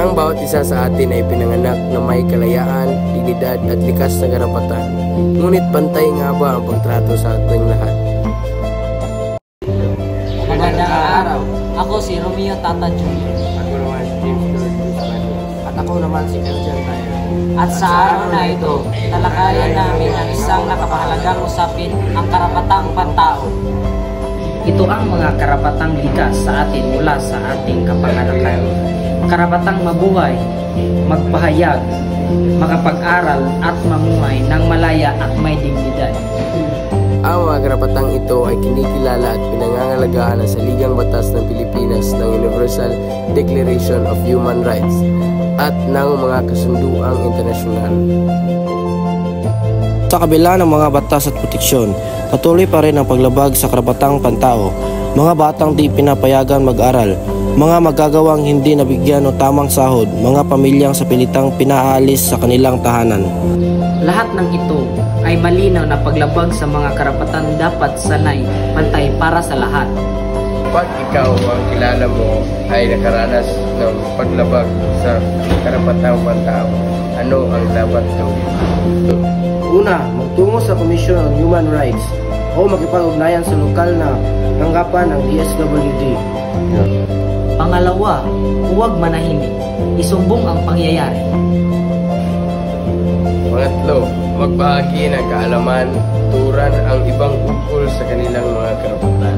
Ang bawat isa sa atin ay pinanganak na may kalayaan, dignidad at likas na karapatan. Ngunit pantay nga ba ang pagtrato sa ating lahat? Magandang araw. Ako si Romeo Tata Jr. Ako naman si James Guzman. At ako naman si Eljan Tayo. At sa araw na ito, talakayan namin ang isang nakapahalagang usapin, ang karapatang pantao. Ito ang mga karapatang likas sa atin mula sa ating kapanganakan. Karapatang mabuhay, magpahayag, makapag-aral at mamuhay ng malaya at may dignidad. Ang mga karapatang ito ay kinikilala at pinangangalagaan ng Saligang Batas ng Pilipinas ng Universal Declaration of Human Rights at ng mga kasunduang internasyonal. Sa kabila ng mga batas at proteksyon, patuloy pa rin ang paglabag sa karapatang pantao. Mga batang di pinapayagan mag-aral, mga magagawang hindi nabigyan ng tamang sahod, mga pamilyang sa pilitang pinaalis sa kanilang tahanan. Lahat ng ito ay malinaw na paglabag sa mga karapatan dapat sanay pantay para sa lahat. Pag ikaw ang kilala mo ay nakaranas ng paglabag sa karapatang pantao, ano ang dapat gawin? Una, magtungo sa Commission on Human Rights o makipag-ugnayan sa lokal na tanggapan ng DSWD. Pangalawa, huwag manahimik. Isumbong ang pangyayari. Pangatlo, magbahagi ng kaalaman, turan ang ibang ukol sa kanilang mga karapatan.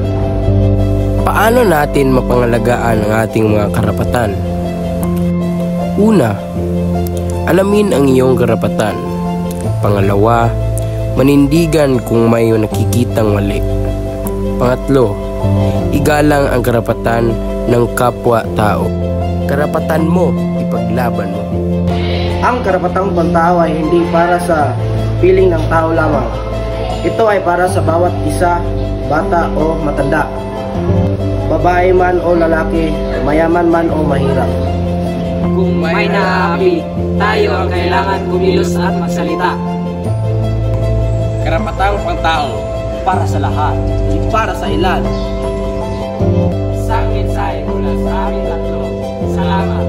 Paano natin mapangalagaan ang ating mga karapatan? Una, alamin ang iyong karapatan. Pangalawa, manindigan kung may nakikitang mali. Pangatlo, igalang ang karapatan ng kapwa-tao. Karapatan mo, ipaglaban mo. Ang karapatang pantao ay hindi para sa piling ng tao lamang. Ito ay para sa bawat isa, bata o matanda, babae man o lalaki, mayaman man o mahirap. Kung may naaapi, tayo ang kailangan kumilos at magsalita. Karapatang pantao, Para sa lahat. Para sa ilan. Isang mensahe mula sa aming tatlo. Salamat.